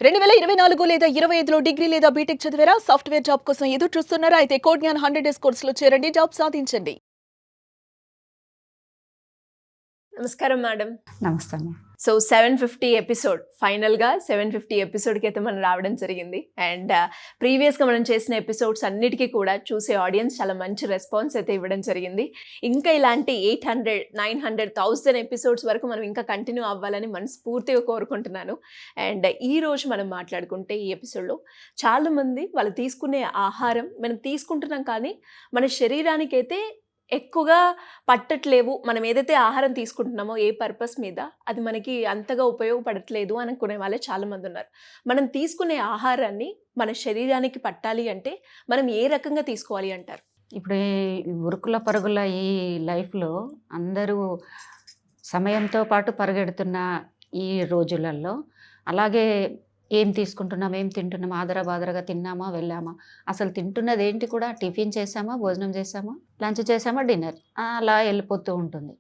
2024 లేదా 25లో డిగ్రీ లేదా బీటెక్ చదివారా? సాఫ్ట్‌వేర్ జాబ్ కోసం ఎదురు చూస్తున్నారా? అయితే కోడ్‌జ్ఞాన్ 100 డేస్ కోర్సులో చేరండి. జాబ్ సాధించండి. నమస్కారం మేడం. నమస్తే అమ్మ. సో 750 ఎపిసోడ్ ఫైనల్‌గా 750 ఎపిసోడ్‌కి అయితే మనం రావడం జరిగింది. అండ్ ప్రీవియస్‌గా మనం చేసిన ఎపిసోడ్స్ అన్నిటికీ కూడా చూసే ఆడియన్స్ చాలా మంచి రెస్పాన్స్ అయితే ఇవ్వడం జరిగింది. ఇంకా ఇలాంటి 800, 900, 1000 ఎపిసోడ్స్ వరకు మనం ఇంకా కంటిన్యూ అవ్వాలని మనస్ఫూర్తిగా కోరుకుంటున్నాను. అండ్ ఈరోజు మనం మాట్లాడుకుంటే ఈ ఎపిసోడ్‌లో చాలామంది వాళ్ళు తీసుకునే ఆహారం మనం తీసుకుంటున్నాం కానీ మన శరీరానికైతే ఎక్కువగా పట్టట్లేవు. మనం ఏదైతే ఆహారం తీసుకుంటున్నామో ఏ పర్పస్ మీద అది మనకి అంతగా ఉపయోగపడట్లేదు అనుకునే వాళ్ళే చాలామందున్నారు. మనం తీసుకునే ఆహారాన్ని మన శరీరానికి పట్టాలి అంటే మనం ఏ రకంగా తీసుకోవాలి అంటారు? ఇప్పుడు ఈ ఉరుకుల పరుగుల ఈ లైఫ్‌లో అందరూ సమయంతో పాటు పరిగెడుతున్న ఈ రోజులల్లో అలాగే ఏం తీసుకుంటున్నాం, ఏం తింటున్నాం, ఆదరబాదరగా తిన్నామా, వెళ్ళామా, అసలు తింటున్నదేంటి కూడా టిఫిన్ చేశామా, భోజనం చేశామా, లంచ్ చేశామా, డిన్నర్ అలా వెళ్ళిపోతూ ఉంటుంది.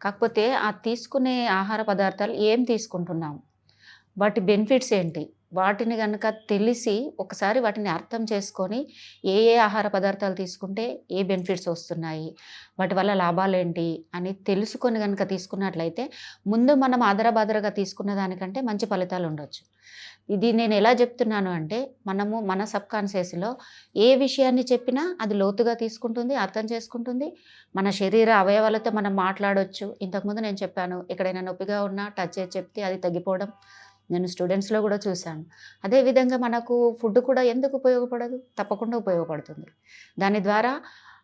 కాకపోతే ఆ తీసుకునే ఆహార పదార్థాలు ఏం తీసుకుంటున్నాం, వాటి బెనిఫిట్స్ ఏంటి, వాటిని గనక తెలిసి ఒకసారి వాటిని అర్థం చేసుకొని ఏ ఏ ఆహార పదార్థాలు తీసుకుంటే ఏ బెనిఫిట్స్ వస్తున్నాయి, వాటి వల్ల లాభాలేంటి అని తెలుసుకొని గనక తీసుకున్నట్లయితే ముందు మనం ఆదరబాదరగా తీసుకున్న దానికంటే మంచి ఫలితాలు ఉండొచ్చు. ఇది నేను ఎలా చెప్తున్నాను అంటే మనము మన సబ్కాన్షియస్‌లో ఏ విషయాన్ని చెప్పినా అది లోతుగా తీసుకుంటుంది, అర్థం చేసుకుంటుంది. మన శరీర అవయవాలతో మనం మాట్లాడొచ్చు. ఇంతకుముందు నేను చెప్పాను ఎక్కడైనా నొప్పిగా ఉన్నా టచ్ చేసి చెప్తే అది తగ్గిపోవడం నేను స్టూడెంట్స్‌లో కూడా చూశాను. అదేవిధంగా మనకు ఫుడ్ కూడా ఎందుకు ఉపయోగపడదు? తప్పకుండా ఉపయోగపడుతుంది. దాని ద్వారా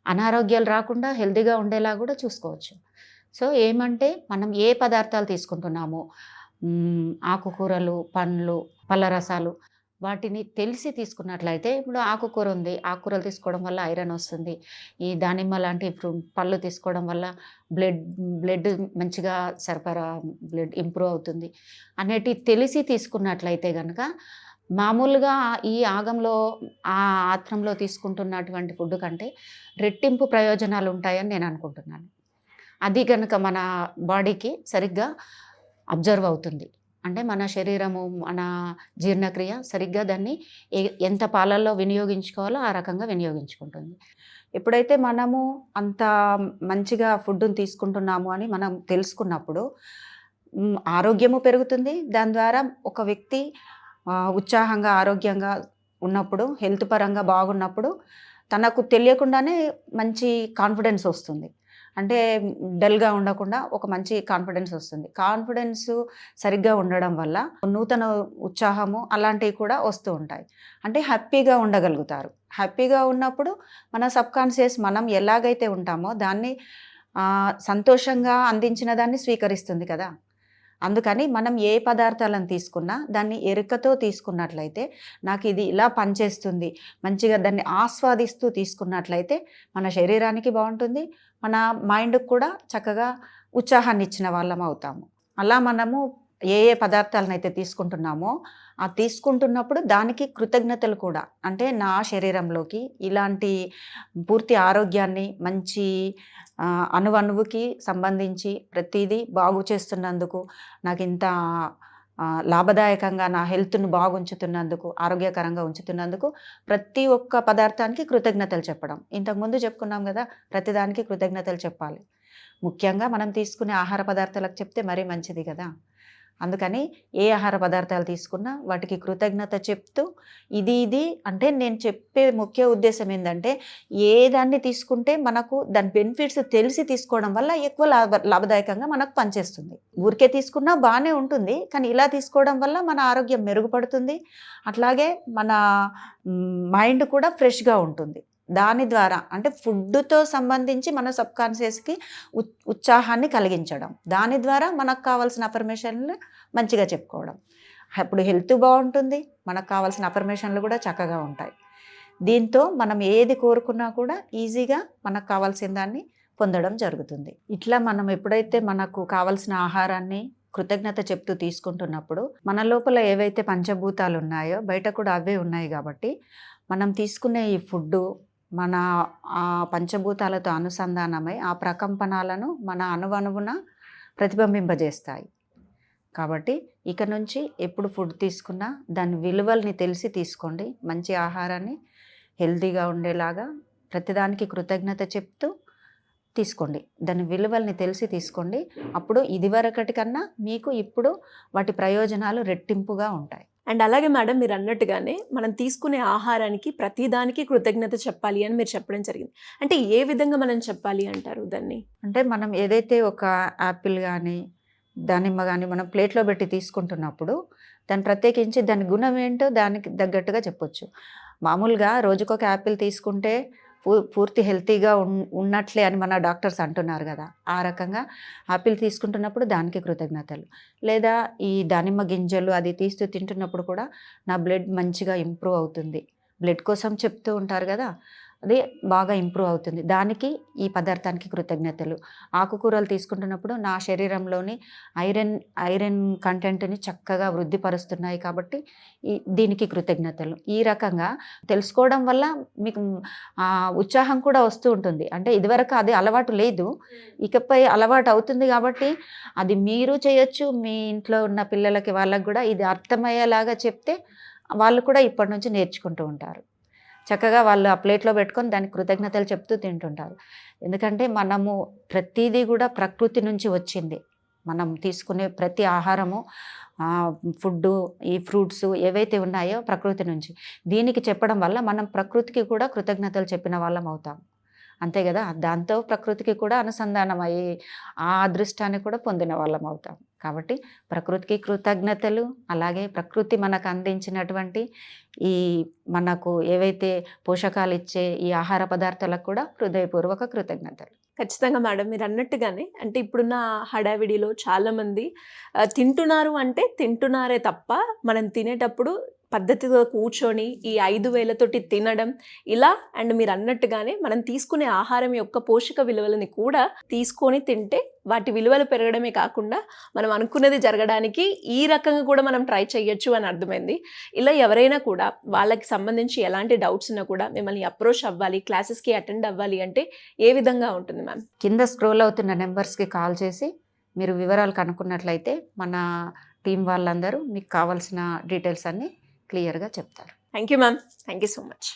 అనారోగ్యాలు రాకుండా హెల్తీగా ఉండేలా కూడా చూసుకోవచ్చు. సో ఏమంటే మనం ఏ పదార్థాలు తీసుకుంటున్నామో ఆకుకూరలు, పండ్లు, పళ్ళ రసాలు వాటిని తెలిసి తీసుకున్నట్లయితే ఇప్పుడు ఆకుకూర ఉంది. ఆకుకూరలు తీసుకోవడం వల్ల ఐరన్ వస్తుంది. ఈ దానిమ్మ లాంటి పళ్ళు తీసుకోవడం వల్ల బ్లడ్ బ్లడ్ మంచిగా సరఫరా బ్లడ్ ఇంప్రూవ్ అవుతుంది అనేటివి తెలిసి తీసుకున్నట్లయితే గనక మామూలుగా ఈ ఆగంలో ఆ ఆత్రంలో తీసుకుంటున్నటువంటి ఫుడ్ కంటే రెట్టింపు ప్రయోజనాలు ఉంటాయని నేను అనుకుంటున్నాను. అది గనక మన బాడీకి సరిగ్గా అబ్జర్వ్ అవుతుంది. అంటే మన శరీరము, మన జీర్ణక్రియ సరిగ్గా దాన్ని ఎంత పాలల్లో వినియోగించుకోవాలో ఆ రకంగా వినియోగించుకుంటుంది. ఎప్పుడైతే మనము అంత మంచిగా ఫుడ్‌ని తీసుకుంటున్నాము అని మనం తెలుసుకున్నప్పుడు ఆరోగ్యము పెరుగుతుంది. దాని ద్వారా ఒక వ్యక్తి ఉత్సాహంగా, ఆరోగ్యంగా ఉన్నప్పుడు, హెల్త్ పరంగా బాగున్నప్పుడు తనకు తెలియకుండానే మంచి కాన్ఫిడెన్స్ వస్తుంది. అంటే డల్‌గా ఉండకుండా ఒక మంచి కాన్ఫిడెన్స్ వస్తుంది. కాన్ఫిడెన్స్ సరిగ్గా ఉండడం వల్ల నూతన ఉత్సాహము అలాంటివి కూడా వస్తూ ఉంటాయి. అంటే హ్యాపీగా ఉండగలుగుతారు. హ్యాపీగా ఉన్నప్పుడు మన సబ్‌కాన్షియస్ మనం ఎలాగైతే ఉంటామో దాన్ని సంతోషంగా అందించిన దాన్ని స్వీకరిస్తుంది కదా! అందుకని మనం ఏ పదార్థాలను తీసుకున్నా దాన్ని ఎరుకతో తీసుకున్నట్లయితే నాకు ఇది ఇలా పనిచేస్తుంది, మంచిగా దాన్ని ఆస్వాదిస్తూ తీసుకున్నట్లయితే మన శరీరానికి బాగుంటుంది, మన మైండ్‌కి కూడా చక్కగా ఉత్సాహాన్ని ఇచ్చిన వాళ్ళం అవుతాము. అలా మనము ఏ ఏ పదార్థాలనైతే తీసుకుంటున్నామో ఆ తీసుకుంటున్నప్పుడు దానికి కృతజ్ఞతలు కూడా, అంటే నా శరీరంలోకి ఇలాంటి పూర్తి ఆరోగ్యాన్ని మంచి అణువణువుకి సంబంధించి ప్రతిదీ బాగు చేస్తున్నందుకు, నాకింత లాభదాయకంగా నా హెల్త్‌ను బాగుంచుతున్నందుకు, ఆరోగ్యకరంగా ఉంచుతున్నందుకు ప్రతి ఒక్క పదార్థానికి కృతజ్ఞతలు చెప్పడం. ఇంతకుముందు చెప్పుకున్నాం గదా! ప్రతిదానికి కృతజ్ఞతలు చెప్పాలి. ముఖ్యంగా మనం తీసుకునే ఆహార పదార్థాలకు చెప్తే మరీ మంచిది గదా! అందుకని ఏ ఆహార పదార్థాలు తీసుకున్నా వాటికి కృతజ్ఞత చెప్తూ ఇది అంటే నేను చెప్పే ముఖ్య ఉద్దేశం ఏందంటే ఏ దాన్ని తీసుకుంటే మనకు దాని బెనిఫిట్స్ తెలిసి తీసుకోవడం వల్ల ఎక్కువ లాభదాయకంగా మనకు పనిచేస్తుంది. ఊరికే తీసుకున్నా బాగానే ఉంటుంది, కానీ ఇలా తీసుకోవడం వల్ల మన ఆరోగ్యం మెరుగుపడుతుంది. అట్లాగే మన మైండ్ కూడా ఫ్రెష్‌గా ఉంటుంది. దాని ద్వారా అంటే ఫుడ్‌తో సంబంధించి మన సబ్‌కాన్షియస్‌కి ఉత్సాహాన్ని కలిగించడం. దాని ద్వారా మనకు కావాల్సిన అఫర్మేషన్‌లు మంచిగా చెప్పుకోవడం. అప్పుడు హెల్త్ బాగుంటుంది. మనకు కావాల్సిన అఫర్మేషన్‌లు కూడా చక్కగా ఉంటాయి. దీంతో మనం ఏది కోరుకున్నా కూడా ఈజీగా మనకు కావాల్సిన దాన్ని పొందడం జరుగుతుంది. ఇట్లా మనం ఎప్పుడైతే మనకు కావాల్సిన ఆహారాన్ని కృతజ్ఞత చెప్తూ తీసుకుంటున్నప్పుడు మన లోపల ఏవైతే పంచభూతాలు ఉన్నాయో బయట కూడా అవే ఉన్నాయి కాబట్టి మనం తీసుకునే ఈ ఫుడ్డు మన పంచభూతాలతో అనుసంధానమై ఆ ప్రకంపనాలను మన అణువణువున ప్రతిబింబింపజేస్తాయి. కాబట్టి ఇక నుంచి ఎప్పుడు ఫుడ్ తీసుకున్నా దాని విలువల్ని తెలిసి తీసుకోండి. మంచి ఆహారాన్ని హెల్తీగా ఉండేలాగా ప్రతిదానికి కృతజ్ఞత చెప్తూ తీసుకోండి. దాని విలువల్ని తెలిసి తీసుకోండి. అప్పుడు ఇదివరకటి కన్నా మీకు ఇప్పుడు వాటి ప్రయోజనాలు రెట్టింపుగా ఉంటాయి. అండ్ అలాగే మేడం మీరు అన్నట్టుగానే మనం తీసుకునే ఆహారానికి ప్రతిదానికి కృతజ్ఞత చెప్పాలి అని మీరు చెప్పడం జరిగింది. అంటే ఏ విధంగా మనం చెప్పాలి అంటారు దాన్ని? అంటే మనం ఏదైతే ఒక యాపిల్ కానీ దానిమ్మ కానీ మనం ప్లేట్లో పెట్టి తీసుకుంటున్నప్పుడు దాన్ని ప్రత్యేకించి దాని గుణం ఏంటో దానికి తగ్గట్టుగా చెప్పొచ్చు. మామూలుగా రోజుకొక యాపిల్ తీసుకుంటే పూర్తి హెల్తీగా ఉన్నట్లే అని మన డాక్టర్స్ అంటున్నారు కదా. ఆ రకంగా యాపిల్ తీసుకుంటున్నప్పుడు దానికి కృతజ్ఞతలు, లేదా ఈ దానిమ్మ గింజలు అది తీస్తూ తింటున్నప్పుడు కూడా నా బ్లడ్ మంచిగా ఇంప్రూవ్ అవుతుంది, బ్లడ్ కోసం చెప్తూ ఉంటారు కదా, అది బాగా ఇంప్రూవ్ అవుతుంది, దానికి ఈ పదార్థానికి కృతజ్ఞతలు. ఆకుకూరలు తీసుకుంటున్నప్పుడు నా శరీరంలోని ఐరన్ కంటెంట్ని చక్కగా వృద్ధిపరుస్తున్నాయి కాబట్టి దీనికి కృతజ్ఞతలు. ఈ రకంగా తెలుసుకోవడం వల్ల మీకు ఉత్సాహం కూడా వస్తూ ఉంటుంది. అంటే ఇదివరకు అది అలవాటు లేదు, ఇకపై అలవాటు అవుతుంది కాబట్టి అది మీరు చేయొచ్చు, మీ ఇంట్లో ఉన్న పిల్లలకి వాళ్ళకి కూడా ఇది అర్థమయ్యేలాగా చెప్తే వాళ్ళు కూడా ఇప్పటి నుంచి నేర్చుకుంటూ ఉంటారు. చక్కగా వాళ్ళు ఆ ప్లేట్లో పెట్టుకొని దానికి కృతజ్ఞతలు చెప్తూ తింటుంటారు. ఎందుకంటే మనము ప్రతిదీ కూడా ప్రకృతి నుంచి వచ్చింది. మనం తీసుకునే ప్రతి ఆహారము, ఫుడ్డు, ఈ ఫ్రూట్స్ ఏవైతే ఉన్నాయో ప్రకృతి నుంచి. దీనికి చెప్పడం వల్ల మనం ప్రకృతికి కూడా కృతజ్ఞతలు చెప్పిన వాళ్ళం అవుతాం. అంతే కదా, దాంతో ప్రకృతికి కూడా అనుసంధానం అయ్యి ఆ అదృష్టాన్ని కూడా పొందిన వాళ్ళం అవుతాం. కాబట్టి ప్రకృతికి కృతజ్ఞతలు, అలాగే ప్రకృతి మనకు అందించినటువంటి ఈ మనకు ఏవైతే పోషకాలు ఇచ్చే ఈ ఆహార పదార్థాలకు కూడా హృదయపూర్వక కృతజ్ఞతలు. ఖచ్చితంగా మేడం మీరు అన్నట్టుగానే అంటే ఇప్పుడున్న హడావిడిలో చాలామంది తింటున్నారు అంటే తింటున్నారే తప్ప మనం తినేటప్పుడు పద్ధతిగా కూర్చొని ఈ 5 వేలతోటి తినడం ఇలా, అండ్ మీరు అన్నట్టుగానే మనం తీసుకునే ఆహారం యొక్క పోషక విలువలని కూడా తీసుకొని తింటే వాటి విలువలు పెరగడమే కాకుండా మనం అనుకున్నది జరగడానికి ఈ రకంగా కూడా మనం ట్రై చేయొచ్చు అని అర్థమైంది. ఇలా ఎవరైనా కూడా వాళ్ళకి సంబంధించి ఎలాంటి డౌట్స్ ఉన్నా కూడా మిమ్మల్ని అప్రోచ్ అవ్వాలి, క్లాసెస్కి అటెండ్ అవ్వాలి అంటే ఏ విధంగా ఉంటుంది మ్యామ్? కింద స్క్రోల్ అవుతున్న నెంబర్స్కి కాల్ చేసి మీరు వివరాలు కనుక్కున్నట్లయితే మన టీం వాళ్ళందరూ మీకు కావాల్సిన డీటెయిల్స్ అన్నీ క్లియర్గా చెప్తారు. Thank you ma'am, thank you so much.